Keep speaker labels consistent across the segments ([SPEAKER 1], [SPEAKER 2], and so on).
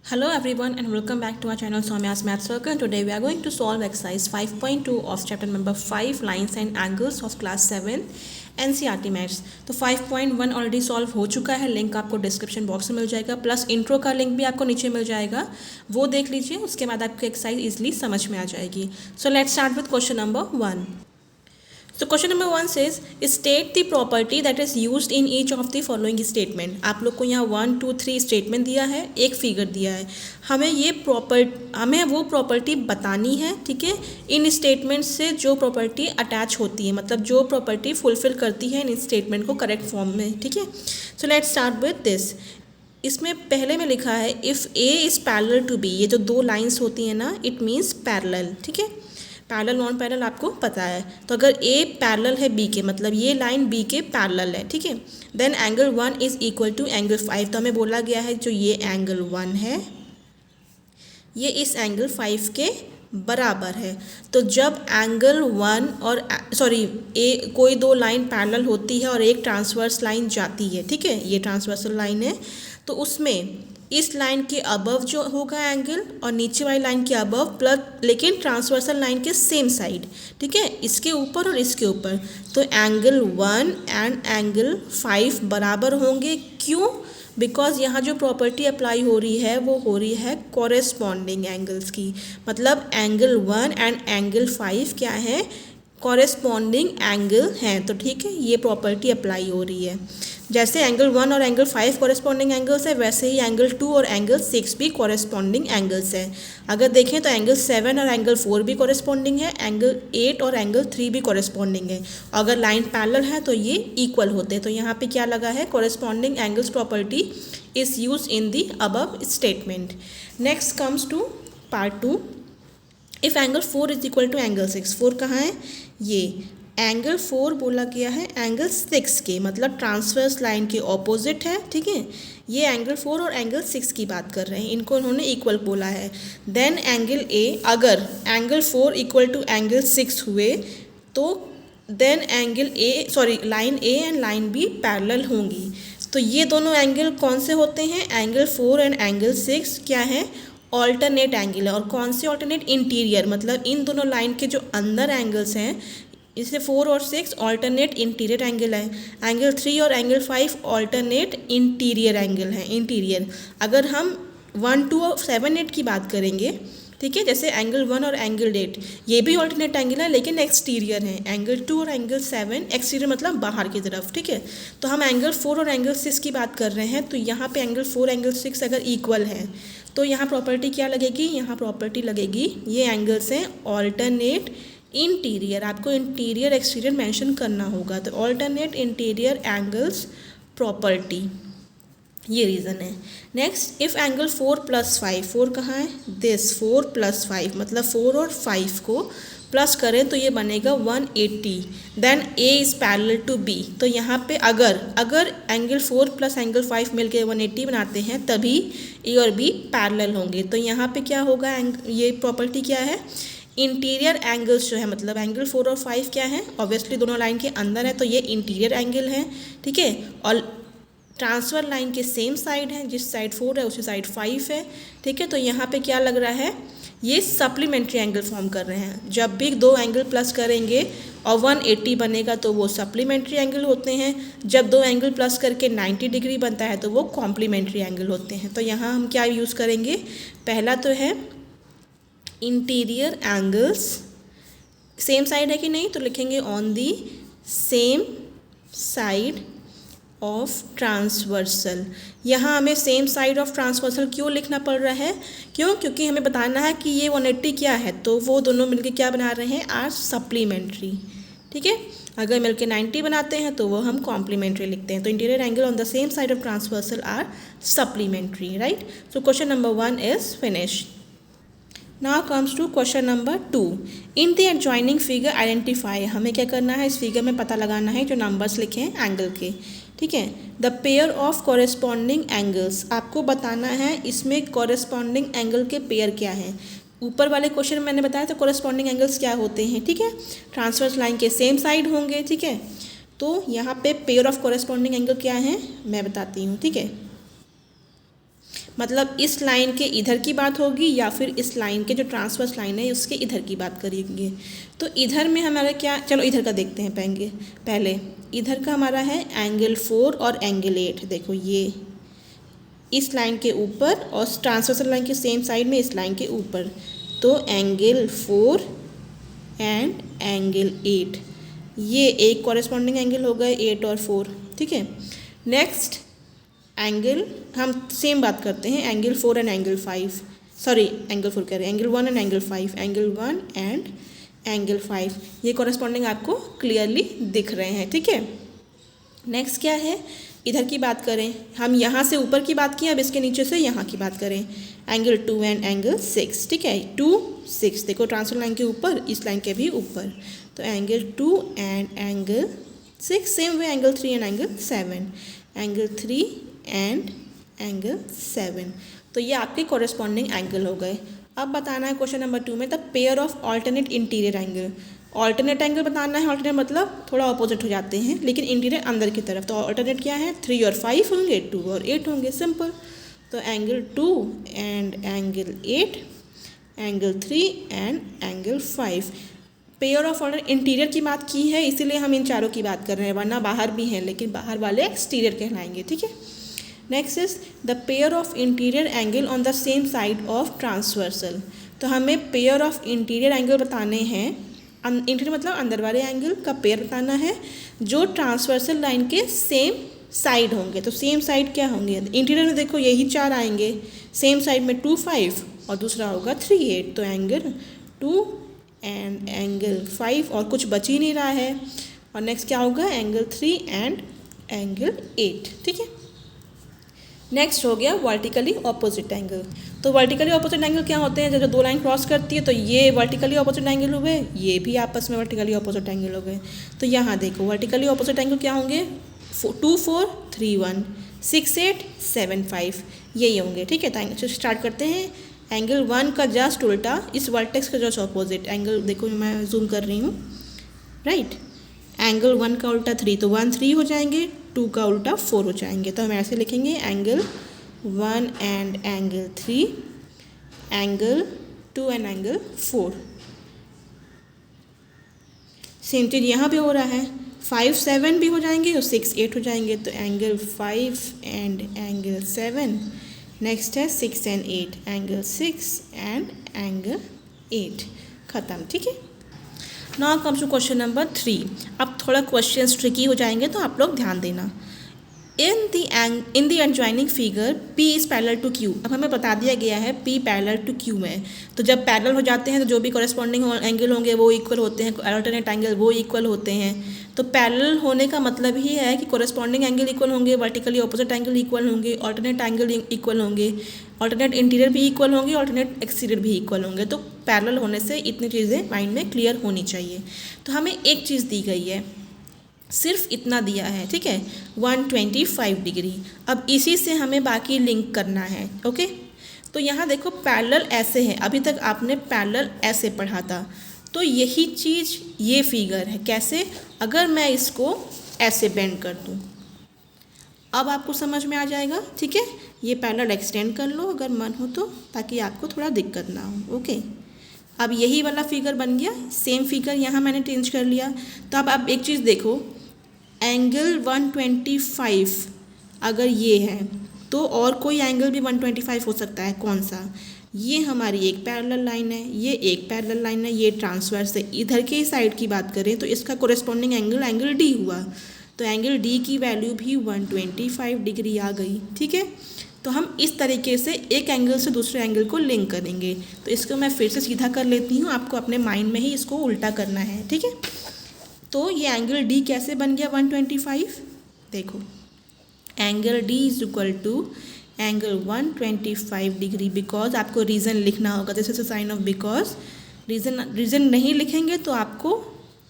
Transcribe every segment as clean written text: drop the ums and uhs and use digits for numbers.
[SPEAKER 1] Hello everyone and welcome back to our channel Soumya's Math Circle. Today we are going to solve exercise 5.2 of chapter number 5 lines and angles of class 7 NCERT Maths. तो 5.1 already solve हो चुका है, link आपको description box में मिल जाएगा, plus intro का link भी आपको नीचे मिल जाएगा, वो देख लीजिए, उसके बाद आपको एक्सरसाइज इजीली समझ में आ जाएगी. सो let's start with question number 1. So question number 1 says state the property that is used in each of the following statement. आप लोग को यहाँ 1, 2, 3 स्टेटमेंट दिया है, एक फिगर दिया है, हमें वो प्रॉपर्टी बतानी है. ठीक है, इन स्टेटमेंट से जो प्रॉपर्टी अटैच होती है, मतलब जो प्रॉपर्टी फुलफिल करती है इन स्टेटमेंट को करेक्ट फॉर्म में. ठीक है, so let's start with this. इसमें पहले में लिखा है if A is parallel to B. ये जो दो लाइन्स होती हैं ना, इट मीन्स पैरेलल. ठीक है, पैरेलल नॉन पैरेलल आपको पता है. तो अगर ए पैरेलल है बी के, मतलब ये लाइन बी के पैरेलल है. ठीक है, then angle 1 is equal to angle 5. तो हमें बोला गया है जो ये एंगल 1 है ये इस एंगल 5 के बराबर है. तो जब एंगल 1 और कोई दो लाइन पैरेलल होती है और एक ट्रांसवर्स लाइन जाती है, ठीक है, ये ट्रांसवर्सल लाइन है, तो उसमें इस लाइन के अबव जो होगा एंगल और नीचे वाली लाइन के अबव प्लस, लेकिन ट्रांसवर्सल लाइन के सेम साइड. ठीक है, इसके ऊपर और इसके ऊपर. तो एंगल 1 एंड एंगल 5 बराबर होंगे. क्यों? बिकॉज यहाँ जो प्रॉपर्टी अप्लाई हो रही है वो हो रही है कॉरेस्पॉन्डिंग एंगल्स की. मतलब एंगल 1 एंड एंगल 5 क्या है? कॉरेस्पॉन्डिंग एंगल हैं. तो ठीक है, ये प्रॉपर्टी अप्लाई हो रही है. जैसे एंगल 1 और एंगल 5 कॉरेस्पॉन्डिंग एंगल्स है, वैसे ही एंगल 2 और एंगल 6 भी कॉरेस्पॉन्डिंग एंगल्स है. अगर देखें तो एंगल 7 और एंगल 4 भी कॉरेस्पॉन्डिंग है, एंगल 8 और एंगल 3 भी कॉरेस्पॉन्डिंग है. अगर लाइन पैरेलल है तो ये इक्वल होते हैं. तो यहाँ पे क्या लगा है? Corresponding angles property is use in the above statement. Next comes to part 2. If angle 4 is equal to angle 6. 4 कहाँ है? ये एंगल 4 बोला गया है एंगल 6 के, मतलब ट्रांसवर्स लाइन के ऑपोजिट है. ठीक है, ये एंगल 4 और एंगल 6 की बात कर रहे हैं, इनको उन्होंने इक्वल बोला है. देन एंगल ए, अगर एंगल 4 इक्वल टू एंगल 6 हुए तो then line A and line B parallel होंगी. तो ये दोनों एंगल कौन से होते हैं? एंगल 4 एंड एंगल 6 क्या है? ऑल्टरनेट एंगल है. और कौन से ऑल्टरनेट? इंटीरियर, मतलब इन दोनों लाइन के जो अंदर एंगल्स हैं, इसलिए 4 और 6 ऑल्टरनेट इंटीरियर एंगल है. एंगल 3 और एंगल 5 ऑल्टरनेट इंटीरियर एंगल हैं, इंटीरियर. अगर हम 1, 2 और 7, 8 की बात करेंगे, ठीक है, जैसे एंगल 1 और एंगल 8 ये भी ऑल्टरनेट एंगल है लेकिन एक्सटीरियर है. एंगल 2 और एंगल 7 एक्सटीरियर मतलब बाहर की तरफ. ठीक है, तो हम एंगल 4 और एंगल 6 की बात कर रहे हैं. तो यहाँ पे एंगल 4 एंगल 6 अगर इक्वल है तो यहाँ प्रॉपर्टी क्या लगेगी? यहाँ प्रॉपर्टी लगेगी ये एंगल्स हैं ऑल्टरनेट इंटीरियर. आपको इंटीरियर एक्सटीरियर मेंशन करना होगा. तो ऑल्टरनेट इंटीरियर एंगल्स प्रॉपर्टी, ये रीज़न है. Next, if angle 4 + 5. 4 कहाँ है? दिस 4 + 5, मतलब 4 और 5 को प्लस करें तो ये बनेगा 180. Then A is parallel to B. तो यहाँ पे अगर एंगल 4 + एंगल 5 मिलके 180 बनाते हैं तभी ए और बी पैरेलल होंगे. तो यहाँ पे क्या होगा? ये प्रॉपर्टी क्या है? इंटीरियर एंगल्स जो है, मतलब एंगल 4 और 5 क्या है? ऑब्वियसली दोनों लाइन के अंदर है तो ये इंटीरियर एंगल है. ठीक है, और ट्रांसफर लाइन के सेम साइड है, जिस साइड 4 है उसी साइड 5 है. ठीक है, तो यहाँ पे क्या लग रहा है? ये सप्लीमेंट्री एंगल फॉर्म कर रहे हैं. जब भी दो एंगल प्लस करेंगे और 180 बनेगा तो वो सप्लीमेंट्री एंगल होते हैं. जब दो एंगल प्लस करके 90 डिग्री बनता है तो वो कॉम्प्लीमेंट्री एंगल होते हैं. तो यहाँ हम क्या यूज़ करेंगे? पहला तो है इंटीरियर एंगल्स, सेम साइड है कि नहीं, तो लिखेंगे on the same side of transversal. यहाँ हमें सेम साइड ऑफ ट्रांसवर्सल क्यों लिखना पड़ रहा है? क्योंकि हमें बताना है कि ये 180 क्या है, तो वो दोनों मिलके क्या बना रहे हैं? Are supplementary. ठीक है, अगर मिलके 90 बनाते हैं तो वो हम कॉम्प्लीमेंट्री लिखते हैं. तो interior angle on the same side of transversal are supplementary. Right, so question number 1 is finished. Now comes to question number 2. In the adjoining figure identify. हमें क्या करना है? इस फिगर में पता लगाना है जो नंबर्स लिखे हैं एंगल के. ठीक है, the pair of corresponding angles. आपको बताना है इसमें कॉरेस्पॉन्डिंग एंगल के पेयर क्या हैं. ऊपर वाले क्वेश्चन में मैंने बताया था कॉरेस्पॉन्डिंग एंगल्स क्या होते हैं. ठीक है, ट्रांसवर्स लाइन के सेम साइड होंगे. ठीक है, तो यहाँ पे पेयर ऑफ कॉरेस्पॉन्डिंग एंगल क्या है मैं बताती हूँ. ठीक है, मतलब इस लाइन के इधर की बात होगी या फिर इस लाइन के जो ट्रांसवर्स लाइन है उसके इधर की बात करेंगे। तो इधर में हमारा क्या, चलो इधर का देखते हैं पहले इधर का हमारा है एंगल 4 और एंगल 8। देखो ये इस लाइन के ऊपर और ट्रांसवर्सल लाइन के सेम साइड में इस लाइन के ऊपर, तो एंगल 4 एंड एंगल 8, ये एक कॉरेस्पॉन्डिंग एंगल हो गए 8 और 4। ठीक है, नेक्स्ट एंगल हम सेम बात करते हैं, angle 4 and angle 5, sorry angle 4 कह रहे हैं, angle 1 and angle 5, angle 1 and angle 5, ये कॉरेस्पॉन्डिंग आपको क्लियरली दिख रहे हैं। ठीक है, नेक्स्ट क्या है, इधर की बात करें, हम यहाँ से ऊपर की बात की, अब इसके नीचे से यहाँ की बात करें, एंगल 2 एंड एंगल 6। ठीक है, 2 6, देखो ट्रांसफर लाइन के ऊपर, इस लाइन के भी ऊपर, तो angle 2 and angle 6, same way angle 3 and angle 7, angle 3 and angle 7, तो ये आपके कॉरेस्पॉन्डिंग एंगल हो गए। अब बताना है क्वेश्चन नंबर 2 में the pair of alternate interior angle. Alternate angle बताना है, ऑल्टरनेट मतलब थोड़ा अपोजिट हो जाते हैं, लेकिन इंटीरियर अंदर की तरफ, तो ऑल्टरनेट क्या है, 3 और 5 होंगे, 2 और 8 होंगे, सिंपल। तो angle 2 and angle 8, angle 3 and angle 5, pair of alternate interior की बात की है, इसीलिए हम इन चारों की बात कर रहे हैं, वरना बाहर भी हैं, लेकिन बाहर वाले एक्सटीरियर कहलाएंगे। ठीक है, next is the pair of interior angle on the same side of transversal. तो हमें पेयर ऑफ इंटीरियर एंगल बताने हैं, इंटीरियर मतलब अंदर वाले एंगल का पेयर बताना है जो ट्रांसवर्सल लाइन के सेम साइड होंगे। तो सेम साइड क्या होंगे, इंटीरियर में देखो यही 4 आएंगे, सेम साइड में 2 5 और दूसरा होगा 3 8, तो एंगल 2 एंड एंगल 5 और कुछ बच ही नहीं रहा है। और नेक्स्ट क्या होगा, एंगल 3 एंड एंगल 8। ठीक है, नेक्स्ट हो गया वर्टिकली ऑपोजिट एंगल। तो वर्टिकली ऑपोजिट एंगल क्या होते हैं, जब दो लाइन क्रॉस करती है तो ये वर्टिकली ऑपोजिट एंगल हो गए, ये भी आपस में वर्टिकली ऑपोजिट एंगल हो गए। तो यहाँ देखो वर्टिकली ऑपोजिट एंगल क्या होंगे, 2 4 3 1, 6 8 7 5, यही होंगे। ठीक है, तो स्टार्ट करते हैं। एंगल 1 का जस्ट उल्टा, इस वर्टेक्स का जस्ट ऑपोजिट एंगल, देखो मैं जूम कर रही हूँ, राइट। एंगल 1 का उल्टा 3, तो 1 3 हो जाएंगे, 2 का उल्टा 4 हो जाएंगे। तो हम ऐसे लिखेंगे angle 1 and angle 3, angle 2 and angle 4। Same चीज़ यहाँ पे हो रहा है, 5 7 भी हो जाएंगे और 6 8 हो जाएंगे, तो एंगल 5 एंड एंगल 7। नेक्स्ट है 6 एंड 8, एंगल 6 एंड एंगल 8, ख़त्म। ठीक है, now comes to question number 3। अब थोड़ा क्वेश्चंस ट्रिकी हो जाएंगे, तो आप लोग ध्यान देना। In the adjoining figure P is parallel to Q। अब हमें बता दिया गया है P पैरेलल टू Q है, तो जब पैरेलल हो जाते हैं तो जो भी कॉरेस्पॉन्डिंग एंगल होंगे वो इक्वल होते हैं, अल्टरनेट एंगल वो इक्वल होते हैं। तो पैरेलल होने का मतलब ही है कि कॉरेस्पॉन्डिंग एंगल इक्वल होंगे, वर्टिकली ऑपोजिट एंगल इक्वल होंगे, अल्टरनेट एंगल इक्वल होंगे, अल्टरनेट इंटीरियर भी इक्वल होंगे, अल्टरनेट एक्सटीरियर भी इक्वल होंगे। तो पैरेलल होने से इतनी चीज़ें माइंड में क्लियर होनी चाहिए। तो हमें एक चीज़ दी गई है, सिर्फ इतना दिया है, ठीक है, 125 डिग्री। अब इसी से हमें बाकी लिंक करना है। ओके, तो यहाँ देखो पैरेलल ऐसे है, अभी तक आपने पैरेलल ऐसे पढ़ा था, तो यही चीज़ ये फिगर है। कैसे, अगर मैं इसको ऐसे बेंड कर दूँ, अब आपको समझ में आ जाएगा। ठीक है, ये पैरेलल एक्सटेंड कर लो अगर मन हो तो, ताकि आपको थोड़ा दिक्कत ना हो। ओके, अब यही वाला फिगर बन गया, सेम फिगर यहाँ मैंने चेंज कर लिया। तो अब आप एक चीज़ देखो, एंगल 125 अगर ये है तो और कोई एंगल भी 125 हो सकता है। कौन सा, ये हमारी एक पैरेलल लाइन है, ये एक पैरेलल लाइन है, ये ट्रांसवर्स है। इधर के साइड की बात करें तो इसका कोरेस्पॉन्डिंग एंगल डी हुआ, तो एंगल डी की वैल्यू भी 125 डिग्री आ गई। ठीक है, तो हम इस तरीके से एक एंगल से दूसरे एंगल को लिंक करेंगे। तो इसको मैं फिर से सीधा कर लेती हूँ, आपको अपने माइंड में ही इसको उल्टा करना है। ठीक है, तो ये एंगल डी कैसे बन गया 125, देखो angle D is equal to angle 125 degree. Because आपको रीज़न लिखना होगा, this is a sign of because. Reason नहीं लिखेंगे तो आपको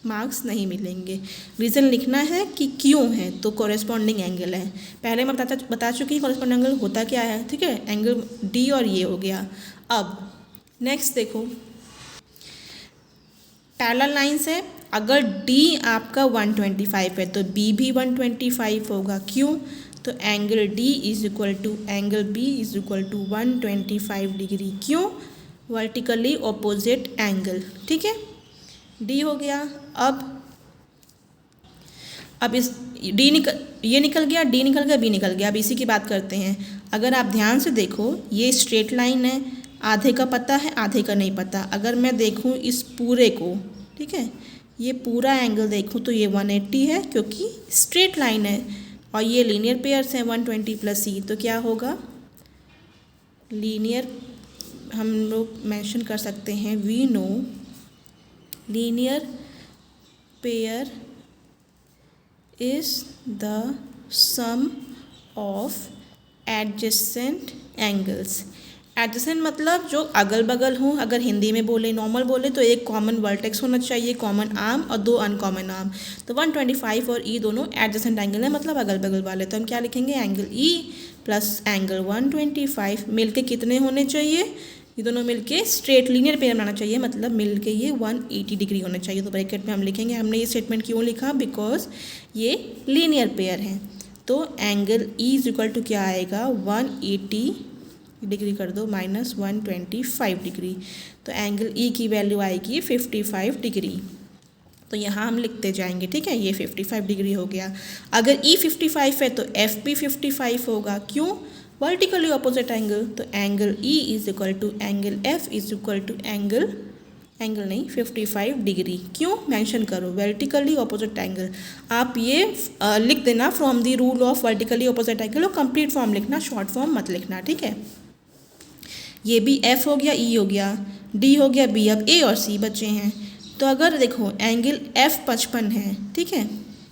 [SPEAKER 1] मार्क्स नहीं मिलेंगे। रीज़न लिखना है कि क्यों है, तो कॉरेस्पॉन्डिंग एंगल है। पहले मैं बता चुकी हूँ कॉरेस्पॉन्डिंग एंगल होता क्या है। ठीक है, एंगल डी और ये हो गया। अब नेक्स्ट देखो, पैरेलल लाइंस है, अगर D आपका 125 है तो B भी 125 होगा। क्यों, तो angle D is equal to angle B is equal to 125 degree. क्यों? Vertically opposite angle. ठीक है, डी हो गया। अब इस डी ये निकल गया, डी निकल गया, बी निकल गया। अब इसी की बात करते हैं। अगर आप ध्यान से देखो, ये स्ट्रेट लाइन है, आधे का पता है आधे का नहीं पता। अगर मैं देखूँ इस पूरे को, ठीक है, ये पूरा एंगल देखूँ तो ये 180 है क्योंकि स्ट्रेट लाइन है, और ये लीनियर पेयर्स हैं 120 प्लस सी। तो क्या होगा? लीनियर हम लोग मेंशन कर सकते हैं, we know linear pair is the sum of adjacent angles. Adjacent मतलब जो अगल बगल हों, अगर हिंदी में बोले, नॉर्मल बोले तो एक कॉमन वर्टेक्स होना चाहिए, कॉमन आर्म, और दो अनकॉमन आर्म। तो 125 और ई दोनों एडजेसेंट एंगल है, मतलब अगल बगल वाले। तो हम क्या लिखेंगे? एंगल ई प्लस एंगल 125 मिलके कितने होने चाहिए? ये दोनों मिलके स्ट्रेट लीनियर पेयर बनाना चाहिए, मतलब मिलके ये 180 डिग्री होना चाहिए। तो ब्रैकेट में हम लिखेंगे। हमने ये स्टेटमेंट क्यों लिखा? बिकॉज ये लीनियर पेयर हैं। तो angle E is equal to क्या आएगा? 180 डिग्री कर दो माइनस 125 डिग्री। तो एंगल ई की वैल्यू आएगी 55 डिग्री। तो यहाँ हम लिखते जाएंगे। ठीक है, ये 55 डिग्री हो गया। अगर ई 55 है तो एफ भी 55 होगा। क्यों? Vertically opposite angle. तो angle E is equal to angle F is equal to angle नहीं 55 डिग्री। क्यों? मेंशन करो, वर्टिकली ऑपोजिट एंगल। आप ये लिख देना from the rule of vertically opposite angle, और कंप्लीट फॉर्म लिखना, शॉर्ट फॉर्म मत लिखना। ठीक है, ये भी एफ हो गया, ई हो गया, डी हो गया, बी। अब ए और सी बचे हैं। तो अगर देखो एंगल एफ 55 है, ठीक है,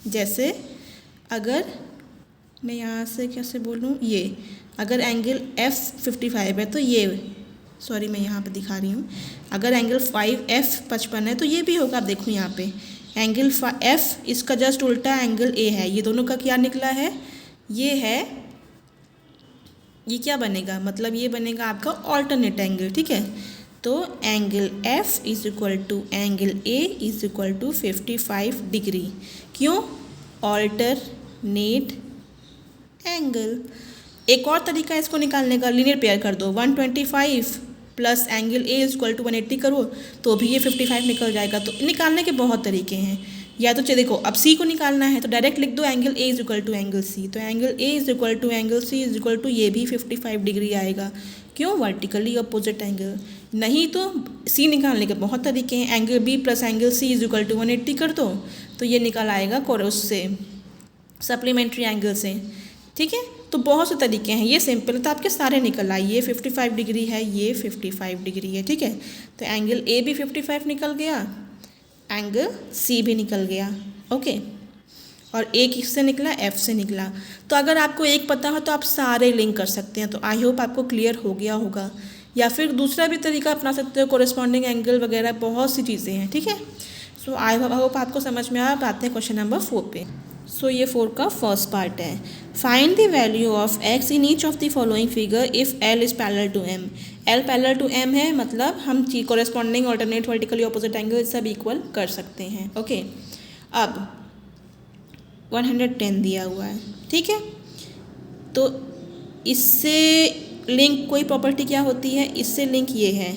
[SPEAKER 1] जैसे अगर मैं यहाँ से कैसे बोलूँ, ये अगर एंगल एफ 55 है तो ये, सॉरी मैं यहाँ पे दिखा रही हूँ, अगर एंगल 5F 55 है तो ये भी होगा। आप देखो यहाँ पे एंगल F, इसका जस्ट उल्टा एंगल A है। ये दोनों का क्या निकला है? ये है, ये क्या बनेगा? मतलब ये बनेगा आपका ऑल्टरनेट एंगल। ठीक है, तो angle F is equal to angle A is equal to 55 degree. क्यों? Alternate angle. एक और तरीका है इसको निकालने का, लीनियर पेयर कर दो। 125 plus angle A is equal to 180 करो तो भी ये 55 निकल जाएगा। तो निकालने के बहुत तरीके हैं। या तो देखो, अब सी को निकालना है तो डायरेक्ट लिख दो angle A is equal to angle C. तो angle A is equal to angle C is equal to ये भी 55 डिग्री आएगा। क्यों? Vertically opposite angle. नहीं तो सी निकालने के बहुत तरीके हैं। Angle B plus angle C is equal to 180 कर दो तो ये निकल आएगा कोरस से, सप्लीमेंट्री एंगल से। ठीक है, तो बहुत से तरीके हैं। ये सिंपल है तो आपके सारे निकल आए। ये 55 डिग्री है, ये 55 डिग्री है। ठीक है, तो एंगल ए भी 55 निकल गया, एंगल सी भी निकल गया। ओके, और ए किससे निकला? एफ से निकला। तो अगर आपको एक पता हो तो आप सारे लिंक कर सकते हैं। तो आई होप आपको क्लियर हो गया होगा। या फिर दूसरा भी तरीका अपना सकते हो, कोरिस्पॉन्डिंग एंगल वगैरह, बहुत सी चीज़ें हैं। ठीक है, सो आई होप आपको समझ में आया। अब आते हैं क्वेश्चन नंबर 4 पे। सो ये 4 का फर्स्ट पार्ट है। Find the value of x in each of the following figure if L is parallel to M. L parallel to M है, मतलब हम corresponding alternate vertically opposite angle सब इक्वल कर सकते हैं। ओके, अब 110 दिया हुआ है। ठीक है, तो इससे लिंक कोई प्रॉपर्टी क्या होती है? इससे लिंक ये है,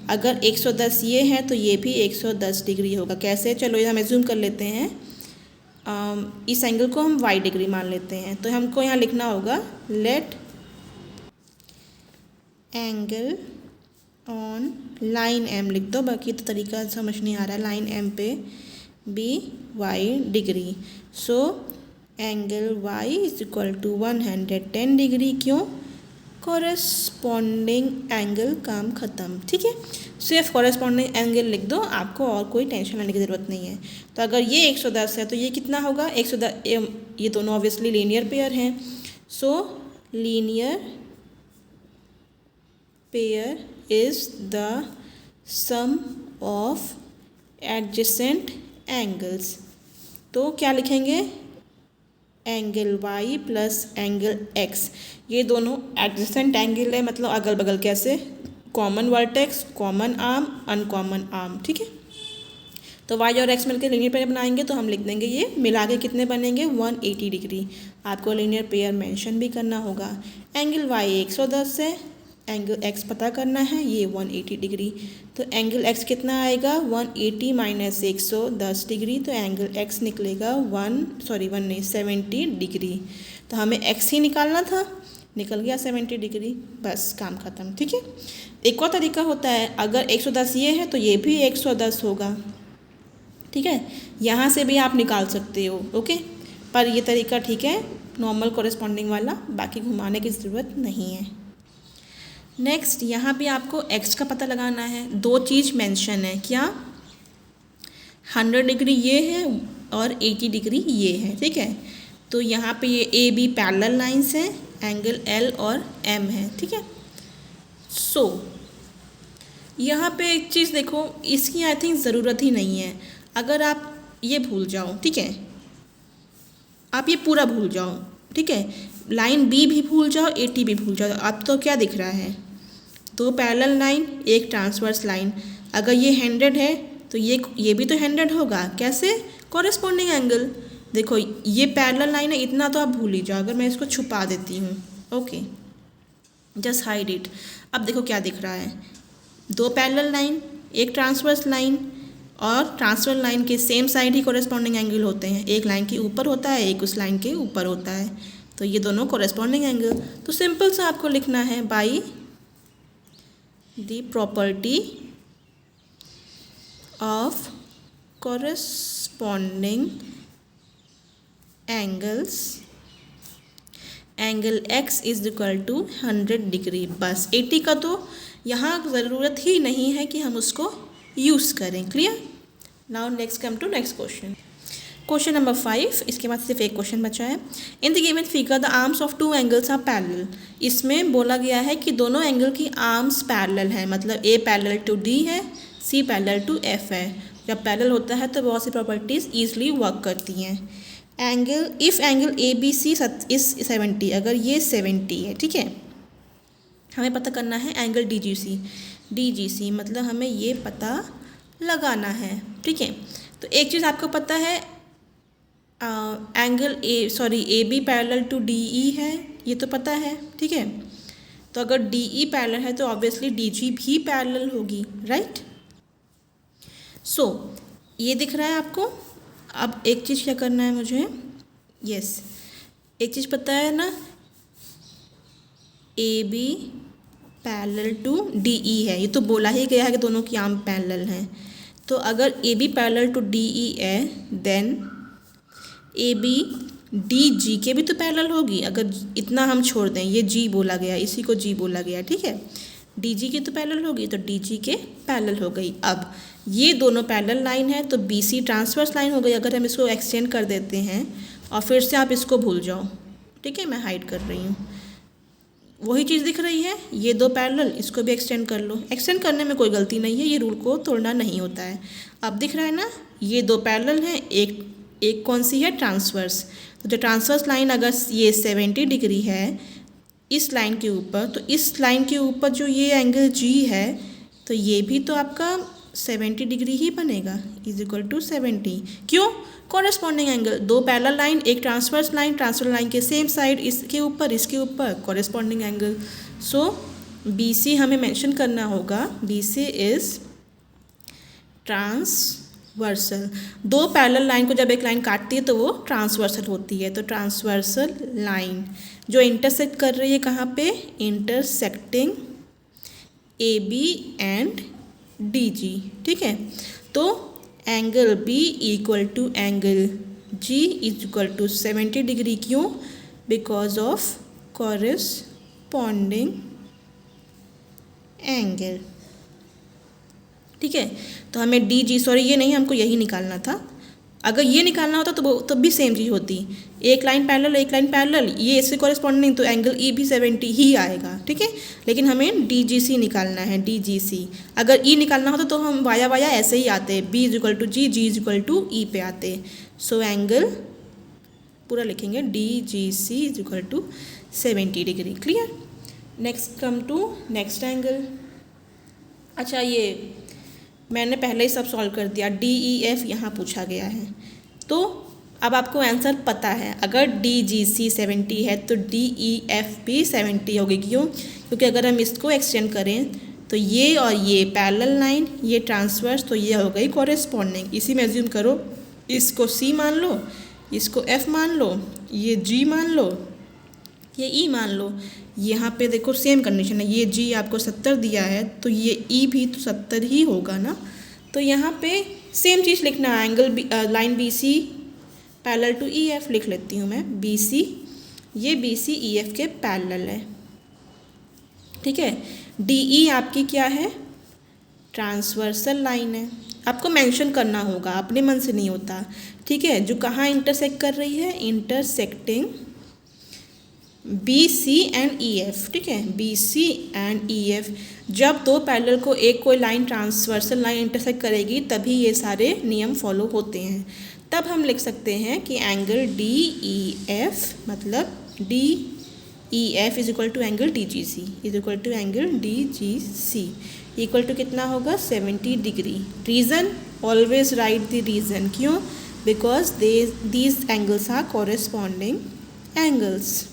[SPEAKER 1] अगर 110 ये है तो ये भी 110 डिग्री होगा। कैसे? चलो ये हम एज्यूम कर लेते हैं, इस एंगल को हम y डिग्री मान लेते हैं। तो हमको यहाँ लिखना होगा let angle on line m लिख दो, बाकी तो तरीका समझ नहीं आ रहा है। लाइन m पे B y degree. So angle y is equal to 110 degree. क्यों? कॉरेस्पॉन्डिंग एंगल, काम ख़त्म। ठीक है, सिर्फ कॉरेस्पॉन्डिंग एंगल लिख दो, आपको और कोई टेंशन लेने की ज़रूरत नहीं है। तो अगर ये 110 है तो ये कितना होगा? 110। ये दोनों ऑब्वियसली लीनियर पेयर हैं। So linear pair is the sum of adjacent angles. तो क्या लिखेंगे? Angle y plus angle x, ये दोनों एडजेसेंट एंगल है, मतलब अगल बगल। कैसे? Common vertex, common arm, uncommon arm. ठीक है, तो वाई और एक्स मिलकर लीनियर पेयर बनाएंगे तो हम लिख देंगे ये मिला के कितने बनेंगे 180 डिग्री। आपको लीनियर पेयर मेंशन भी करना होगा। एंगल वाई 110 है, एंगल एक्स पता करना है, ये 180 डिग्री। तो एंगल एक्स कितना आएगा 180 माइनस 110 डिग्री, तो एंगल एक्स निकलेगा 70 डिग्री। तो हमें एक्स ही निकालना था, निकल गया 70 डिग्री, बस काम ख़त्म। ठीक है। एक और तरीका होता है, अगर 110 ये है तो ये भी 110 होगा। ठीक है, यहाँ से भी आप निकाल सकते हो। ओके, पर ये तरीका ठीक है नॉर्मल कोरेस्पॉन्डिंग वाला, बाकी घुमाने की ज़रूरत नहीं है। नेक्स्ट यहाँ पे आपको एक्स का पता लगाना है। दो चीज़ मेंशन है, क्या 100 डिग्री ये है और 80 डिग्री ये है। ठीक है, तो यहाँ पे ये ए बी पैरेलल लाइंस हैं, एंगल एल और एम है। ठीक है, सो यहाँ पे एक चीज़ देखो, इसकी आई थिंक ज़रूरत ही नहीं है। अगर आप ये भूल जाओ, ठीक है, आप ये पूरा भूल जाओ, ठीक है, लाइन बी भी भूल जाओ, ए टी भी भूल जाओ। अब तो क्या दिख रहा है, दो पैरेलल लाइन, एक ट्रांसवर्स लाइन। अगर ये 100 है तो ये भी तो 100 होगा। कैसे, कॉरेस्पॉन्डिंग एंगल। देखो ये पैरेलल लाइन है, इतना तो आप भूल ही जाओ। अगर मैं इसको छुपा देती हूँ, ओके, जस्ट हाइड इट। अब देखो क्या दिख रहा है, दो पैरेलल लाइन, एक ट्रांसवर्स लाइन, और ट्रांसवर्स लाइन के सेम साइड ही कॉरेस्पॉन्डिंग एंगल होते हैं। एक लाइन के ऊपर होता है, एक उस लाइन के ऊपर होता है, तो ये दोनों कॉरेस्पॉन्डिंग एंगल। तो सिंपल सा आपको लिखना है, by the property of corresponding angles, angle x is equal to 100 degree. बस 80 का तो यहाँ ज़रूरत ही नहीं है कि हम उसको यूज़ करें। Clear. Now next come to next question, question number 5। इसके बाद सिर्फ एक क्वेश्चन बचा है। In the given figure the arms of two angles are parallel. इसमें बोला गया है कि दोनों एंगल की आर्म्स पैरेलल हैं, मतलब ए पैरेलल टू डी है, सी पैरेलल टू एफ है। जब पैरेलल होता है तो बहुत सी प्रॉपर्टीज़ ईजिली वर्क करती हैं। Angle, if angle A B C is 70, अगर ये 70 है, ठीक है, हमें पता करना है एंगल डी जी सी, मतलब हमें ये पता लगाना है। ठीक है, तो एक चीज़ आपको पता है, angle A B parallel to D E है, ये तो पता है। ठीक है, तो अगर डी ई पैरेलल है तो ऑब्वियसली डी जी भी पैरेलल होगी, राइट। सो ये दिख रहा है आपको। अब एक चीज़ क्या करना है मुझे, यस, एक चीज़ पता है ना, A B parallel to D E है, ये तो बोला ही गया है कि दोनों की आर्म पैरेलल हैं। तो अगर A B parallel to D E है, then A B D G के भी तो पैरेलल होगी। अगर इतना हम छोड़ दें, ये जी बोला गया, इसी को जी बोला गया, ठीक है, डी जी की तो पैरेलल होगी, तो डी जी के पैरेलल हो गई। अब ये दोनों पैरेलल लाइन है तो बी सी ट्रांसवर्स लाइन हो गई। अगर हम इसको एक्सटेंड कर देते हैं और फिर से आप इसको भूल जाओ, ठीक है, मैं हाइड कर रही हूँ, वही चीज़ दिख रही है, ये दो पैरेलल, इसको भी एक्सटेंड कर लो। एक्सटेंड करने में कोई गलती नहीं है, ये रूल को तोड़ना नहीं होता है। अब दिख रहा है ना, ये दो पैरेलल हैं, एक कौन सी है, ट्रांसवर्स। तो जो ट्रांसवर्स लाइन अगर ये 70 डिग्री है इस लाइन के ऊपर, तो इस लाइन के ऊपर जो ये एंगल जी है, तो ये भी तो आपका 70 डिग्री ही बनेगा, इज इक्वल टू 70। क्यों, कॉरेस्पॉन्डिंग एंगल, दो पैरेलल लाइन, एक ट्रांसवर्स लाइन के सेम साइड, इसके ऊपर corresponding angle. So B C हमें मेंशन करना होगा, बी सी इज ट्रांसवर्सल। दो पैरेलल लाइन को जब एक लाइन काटती है तो वो ट्रांसवर्सल होती है। तो ट्रांसवर्सल लाइन जो इंटरसेक्ट कर रही है कहाँ पे, intersecting A B and D G, ठीक है। तो angle B equal to angle G is equal to 70 degree. क्यों, बिकॉज ऑफ कॉरेस्पॉन्डिंग एंगल, ठीक है। तो हमें डी जी, सॉरी ये नहीं, हमको यही निकालना था। अगर ये निकालना होता तो वो तब भी सेम चीज़ होती, एक लाइन पैरेलल, ये इससे कॉरेस्पॉन्डिंग, तो एंगल ई भी 70 ही आएगा, ठीक है। लेकिन हमें डी जी सी निकालना है, डी जी सी। अगर ई निकालना होता तो हम वाया ऐसे ही आते, B is equal to G is equal to E पे आते। सो एंगल पूरा लिखेंगे, D G C is equal to 70 degree. Clear. Next come to next angle. अच्छा, ये मैंने पहले ही सब सॉल्व कर दिया। DEF यहाँ पूछा गया है, तो अब आपको आंसर पता है। अगर DGC 70 है तो DEF भी 70 होगी। क्यों? क्योंकि अगर हम इसको एक्सटेंड करें तो ये और ये पैरेलल लाइन, ये ट्रांसवर्स, तो ये हो गई कॉरेस्पॉन्डिंग। इसी में एज्यूम करो, इसको C मान लो, इसको F मान लो, ये G मान लो, ये E मान लो। यहाँ पे देखो सेम कंडीशन है, ये G आपको 70 दिया है तो ये E भी तो 70 ही होगा ना। तो यहाँ पे सेम चीज़ लिखना है, angle line BC parallel to EF लिख लेती हूँ मैं। BC, ये BC EF के पैरेलल है, ठीक है। DE आपकी क्या है? ट्रांसवर्सल लाइन है। आपको मेंशन करना होगा, अपने मन से नहीं होता, ठीक है। जो कहाँ इंटरसेक्ट कर रही है? इंटरसेक्टिंग BC एंड EF, ठीक है। BC एंड EF, जब दो पैरेलल को एक कोई लाइन ट्रांसवर्सल लाइन इंटरसेक्ट करेगी तभी ये सारे नियम फॉलो होते हैं। तब हम लिख सकते हैं कि एंगल DEF मतलब DEF is equal to angle DGC is equal to angle DGC equal to कितना होगा? 70 degree. Reason, always write the reason. क्यों? Because these angles are corresponding angles.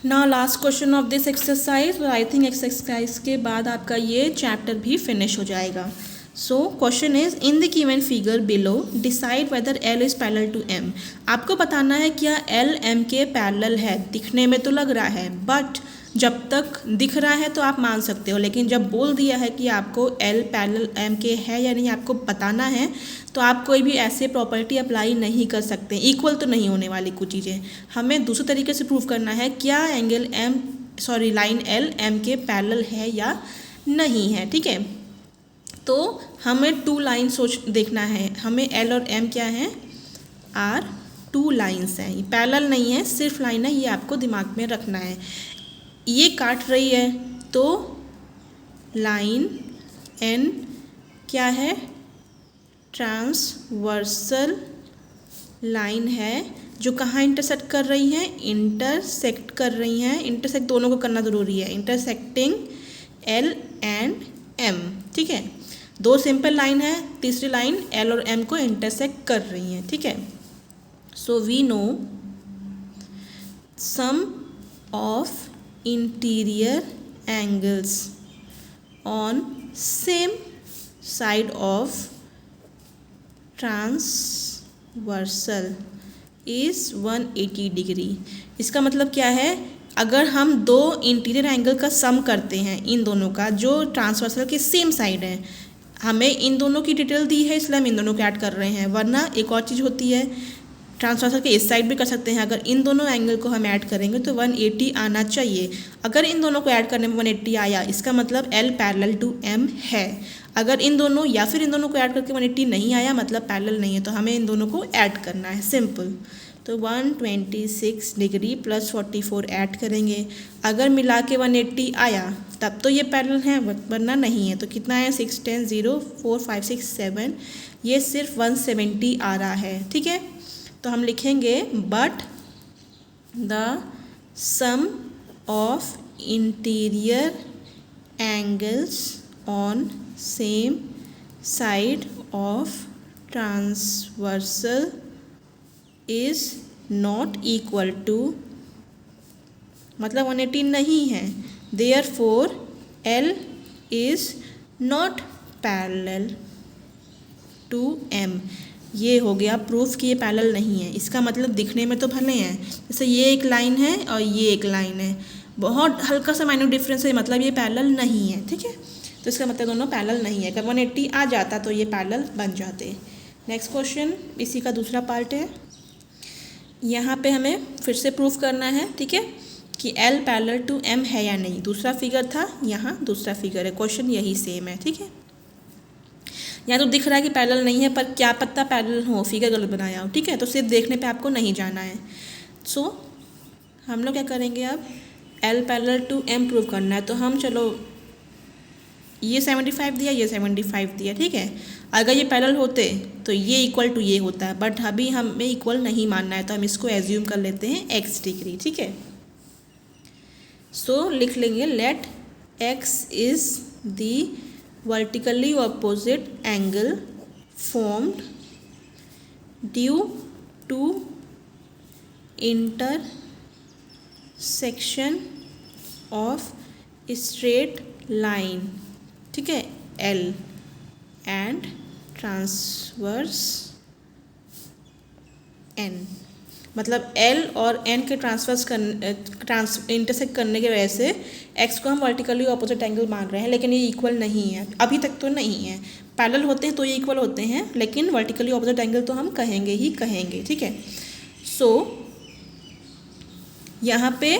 [SPEAKER 1] Now last question of this exercise, और I think exercise के बाद आपका ये chapter भी finish हो जाएगा। So question is in the given figure below decide whether L is parallel to M। आपको बताना है क्या L M के पैरेलल है। दिखने में तो लग रहा है, बट जब तक दिख रहा है तो आप मान सकते हो, लेकिन जब बोल दिया है कि आपको L पैरेलल M के है या नहीं आपको बताना है, तो आप कोई भी ऐसे प्रॉपर्टी अप्लाई नहीं कर सकते। इक्वल तो नहीं होने वाली कुछ चीज़ें, हमें दूसरे तरीके से प्रूव करना है क्या एंगल लाइन L M के पैरेलल है या नहीं है, ठीक है। तो हमें टू लाइन देखना है, हमें L और M क्या है? आर टू लाइन्स हैं, ये पैरेलल नहीं है, सिर्फ लाइन है, ये आपको दिमाग में रखना है। ये काट रही है तो लाइन N क्या है? ट्रांसवर्सल लाइन है जो कहाँ इंटरसेक्ट कर रही हैं? इंटरसेक्ट कर रही हैं। इंटरसेक्ट दोनों को करना ज़रूरी है, इंटरसेक्टिंग L एंड M, ठीक है। दो सिंपल लाइन है, तीसरी लाइन L और M को इंटरसेक्ट कर रही हैं, ठीक है। So we know sum of interior angles on same side of transversal is 180 degree. इसका मतलब क्या है? अगर हम दो इंटीरियर एंगल का सम करते हैं, इन दोनों का जो ट्रांसवर्सल के सेम साइड है, हमें इन दोनों की डिटेल दी है इसलिए हम इन दोनों को ऐड कर रहे हैं। वरना एक और चीज़ होती है, ट्रांसवर्सल के इस साइड भी कर सकते हैं। अगर इन दोनों एंगल को हम ऐड करेंगे तो 180 आना चाहिए। अगर इन दोनों को ऐड करने में 180 आया, इसका मतलब L पैरेलल टू M है। अगर इन दोनों या फिर इन दोनों को ऐड करके 180 नहीं आया, मतलब पैरेलल नहीं है, तो हमें इन दोनों को ऐड करना है, सिंपल। तो 126 डिग्री प्लस 44 ऐड करेंगे। अगर मिला के 180 आया तब तो ये पैरेलल है, वरना नहीं है। तो कितना है? 6 10 0 4 5 6 7, ये सिर्फ 170 आ रहा है, ठीक है। तो हम लिखेंगे but the sum of interior angles on same side of transversal is not equal to, मतलब 180 नहीं है, therefore L is not parallel to M। ये हो गया प्रूफ कि ये पैरेलल नहीं है। इसका मतलब दिखने में तो भले हैं, जैसे ये एक लाइन है और ये एक लाइन है, बहुत हल्का सा माइनर डिफरेंस है, मतलब ये पैरेलल नहीं है, ठीक है। तो इसका मतलब दोनों पैरेलल नहीं है। अगर 180 आ जाता तो ये पैरेलल बन जाते। नेक्स्ट क्वेश्चन इसी का दूसरा पार्ट है। यहाँ पे हमें फिर से प्रूफ करना है, ठीक है, कि L पैरेलल टू M है या नहीं। दूसरा फिगर था, यहाँ दूसरा फिगर है, क्वेश्चन यही सेम है, ठीक है। यहाँ तो दिख रहा है कि पैरेलल नहीं है, पर क्या पता पैरेलल हो, फिगर गलत बनाया हो, ठीक है। तो सिर्फ देखने पे आपको नहीं जाना है। सो हम लोग क्या करेंगे अब? L parallel to M prove करना है। तो हम चलो ये 75 दिया, ये 75 दिया, ठीक है। अगर ये पैरेलल होते तो ये इक्वल टू ये होता है, बट अभी हमें इक्वल नहीं मानना है, तो हम इसको एज्यूम कर लेते हैं x डिग्री, ठीक है। सो लिख लेंगे let x is the vertically opposite angle formed due to intersection of straight line, ठीक है, L and transverse N। मतलब L और N के इंटरसेक्ट करने की वजह से X को हम वर्टिकली ऑपोजिट एंगल मान रहे हैं, लेकिन ये इक्वल नहीं है, अभी तक तो नहीं है। पैरेलल होते हैं तो ये इक्वल होते हैं, लेकिन वर्टिकली ऑपोजिट एंगल तो हम कहेंगे ही कहेंगे, ठीक है। सो यहाँ पे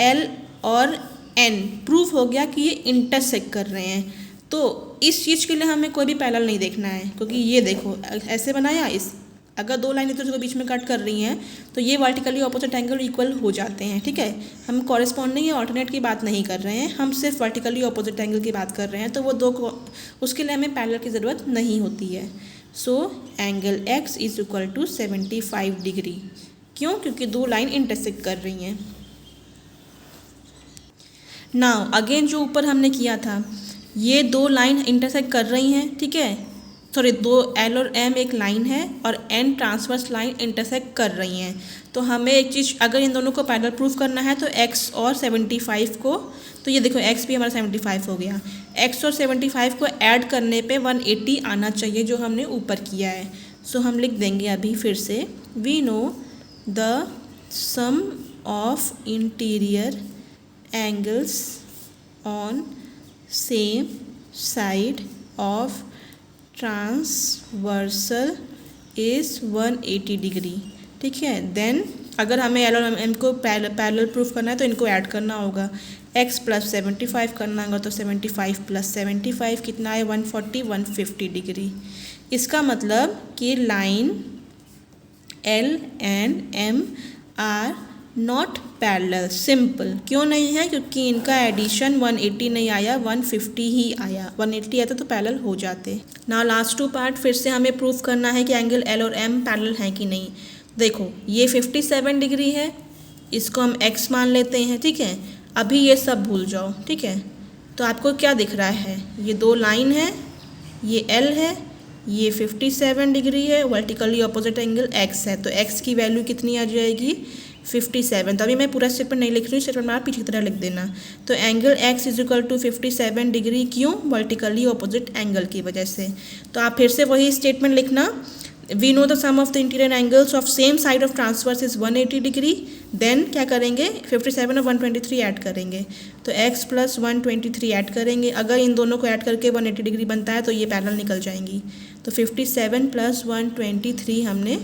[SPEAKER 1] L और N प्रूफ हो गया कि ये इंटरसेक्ट कर रहे हैं। तो इस चीज़ के लिए हमें कोई भी पैरेलल नहीं देखना है, क्योंकि ये देखो ऐसे बनाया, इस अगर दो लाइन इधर को बीच में कट कर रही हैं तो ये वर्टिकली ऑपोजिट एंगल इक्वल हो जाते हैं, ठीक है। हम कॉरेस्पॉन्डिंग या ऑल्टरनेट की बात नहीं कर रहे हैं, हम सिर्फ वर्टिकली ऑपोजिट एंगल की बात कर रहे हैं, तो वो दो को उसके लिए हमें पैरेलल की ज़रूरत नहीं होती है। So angle X is equal to 75 degree. क्यों? क्योंकि दो लाइन इंटरसेक्ट कर रही हैं। नाउ अगेन जो ऊपर हमने किया था, ये दो लाइन इंटरसेक्ट कर रही हैं, ठीक है, सॉरी दो L और M एक लाइन है और N ट्रांसवर्स लाइन इंटरसेक्ट कर रही हैं। तो हमें एक चीज़, अगर इन दोनों को पैरेलल प्रूफ करना है तो X और 75 को, तो ये देखो X भी हमारा 75 हो गया, X और 75 को ऐड करने पे 180 आना चाहिए जो हमने ऊपर किया है। सो हम लिख देंगे अभी फिर से, we know the sum of interior angles on same side of transversal is 180 degree, ठीक है। देन अगर हमें L और M को पैरेलल प्रूफ करना है तो इनको ऐड करना होगा, X प्लस 75 करना होगा, तो 75 प्लस 75 कितना है 140, 150 डिग्री। इसका मतलब कि line L and M are not parallel. Simple. क्यों नहीं है? क्योंकि इनका एडिशन 180 नहीं आया, 150 ही आया। 180 आता तो पैरेलल हो जाते। नाउ लास्ट टू पार्ट फिर से हमें प्रूफ करना है कि एंगल L और M पैरेलल हैं कि नहीं। देखो ये 57 डिग्री है, इसको हम x मान लेते हैं, ठीक है। अभी ये सब भूल जाओ, ठीक है। तो आपको क्या दिख रहा है, ये दो लाइन है, ये L है, ये 57 डिग्री है, वर्टिकली अपोजिट एंगल x है। तो x की वैल्यू कितनी आ जाएगी 57। तो अभी मैं पूरा स्टेटमेंट नहीं लिख रही हूँ, स्टेटमेंट में आप पीछे की तरह लिख देना। तो angle x is equal to 57 degree, क्यों? वर्टिकली अपोजिट एंगल की वजह से। तो आप फिर से वही स्टेटमेंट लिखना, we know the sum of the interior angles of same side of transverse is 180 degree. Then क्या करेंगे, 57 और 123 ऐड करेंगे, तो x प्लस 123 ऐड करेंगे। अगर इन दोनों को ऐड करके 180 डिग्री बनता है तो ये पैरेलल निकल जाएंगी। तो 57 प्लस 123 हमने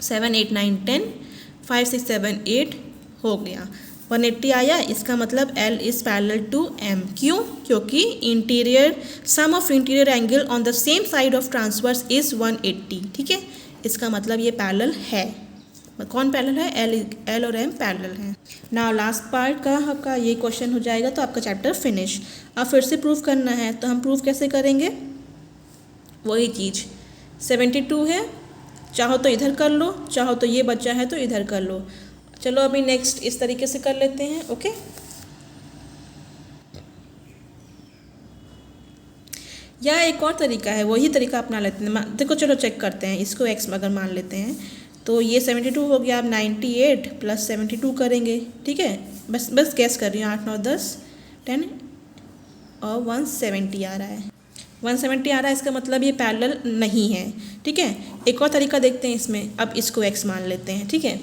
[SPEAKER 1] 7 8 9 10 5 6 7 8 हो गया, 180 आया। इसका मतलब L is parallel to M। क्यों? क्योंकि interior sum of interior angle on the same side of transverse is 180, ठीक है। इसका मतलब ये पैरेलल है। कौन पैरेलल है? L और M पैरेलल हैं। नाउ लास्ट पार्ट का आपका ये क्वेश्चन हो जाएगा तो आपका चैप्टर फिनिश। अब फिर से प्रूफ करना है, तो हम प्रूफ कैसे करेंगे? वही चीज़ 72 है, चाहो तो इधर कर लो, चाहो तो ये बच्चा है तो इधर कर लो। चलो अभी नेक्स्ट इस तरीके से कर लेते हैं, ओके। या एक और तरीका है, वही तरीका अपना लेते हैं। देखो चलो चेक करते हैं, इसको x अगर मान लेते हैं तो ये 72 हो गया। अब 98 प्लस 72 करेंगे, ठीक है। बस गैस कर रही हूँ, 8 9 10 10 और 170 आ रहा है, 170 आ रहा है। इसका मतलब ये पैरेलल नहीं है, ठीक है। एक और तरीका देखते हैं इसमें। अब इसको x मान लेते हैं, ठीक है।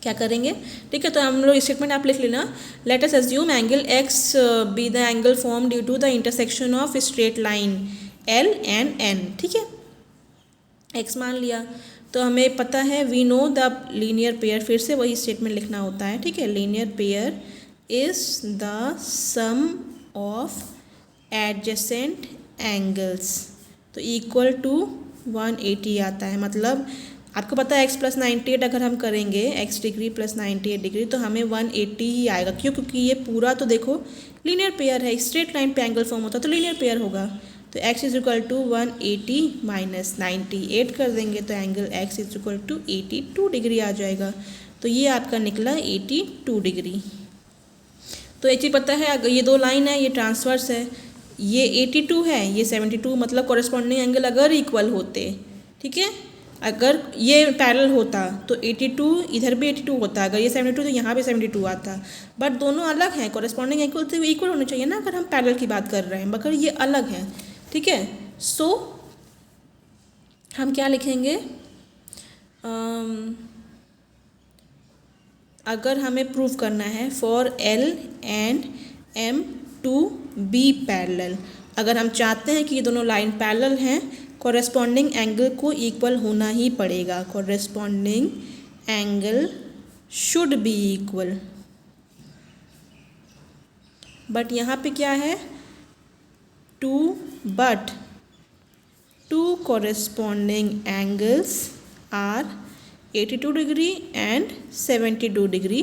[SPEAKER 1] क्या करेंगे, ठीक है। तो हम लोग स्टेटमेंट आप लिख लेना, let us assume angle x be the angle form due to the intersection of straight line L and N, ठीक है। x मान लिया तो हमें पता है we know the linear pair, फिर से वही स्टेटमेंट लिखना होता है, ठीक है। Linear pair is the sum of adjacent angles, तो इक्वल टू 180 आता है। मतलब आपको पता है x प्लस 98 अगर हम करेंगे, x डिग्री प्लस 98 डिग्री, तो हमें 180 ही आएगा। क्यों? क्योंकि ये पूरा तो देखो लीनियर पेयर है, स्ट्रेट लाइन पे एंगल फॉर्म होता है तो लीनियर पेयर होगा। तो x is equal to 180 minus 98 कर देंगे तो angle x is equal to 82 degree आ जाएगा। तो ये आपका निकला 82 डिग्री। तो एक चीज़ पता है, अगर ये दो लाइन है, ये ट्रांसवर्स है, ये 82 है, ये 72, मतलब कॉरेस्पॉन्डिंग एंगल अगर इक्वल होते, ठीक है, अगर ये पैरेलल होता तो 82 इधर भी 82 होता, अगर ये 72 तो यहाँ भी 72 आता, बट दोनों अलग हैं, कॉरेस्पॉन्डिंग एंगल तो इक्वल होने चाहिए ना अगर हम पैरेलल की बात कर रहे हैं, मगर ये अलग है, ठीक है। सो हम क्या लिखेंगे, अगर हमें प्रूव करना है for L and M to be parallel, अगर हम चाहते हैं कि ये दोनों लाइन पैरेलल हैं, कॉरेस्पॉन्डिंग एंगल को इक्वल होना ही पड़ेगा, corresponding angle should be equal. But यहाँ पे क्या है, but two corresponding angles are 82 degree and 72 degree,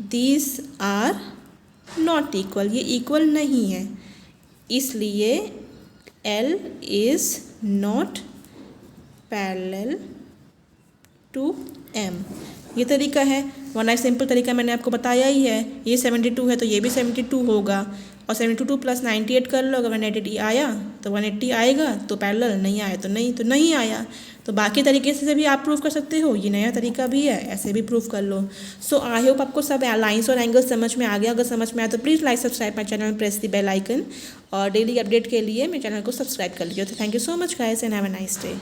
[SPEAKER 1] these are not equal, ये इक्वल नहीं है, इसलिए L is not parallel to M। ये तरीका है, वरना सिंपल तरीका मैंने आपको बताया ही है, ये 72 है तो ये भी 72 होगा, और 72 प्लस 98 कर लो, अगर 180 आया तो 180 आएगा तो पैरेलल, नहीं आया तो नहीं आया। तो बाकी तरीके से भी आप प्रूव कर सकते हो, ये नया तरीका भी है, ऐसे भी प्रूव कर लो। सो आई होप आपको सब लाइन्स और एंगल्स समझ में आ गया, अगर समझ में आया तो please like subscribe my channel, press the bell icon, और डेली अपडेट के लिए मेरे चैनल को सब्सक्राइब कर लीजिए। तो thank you so much guys and have a nice day.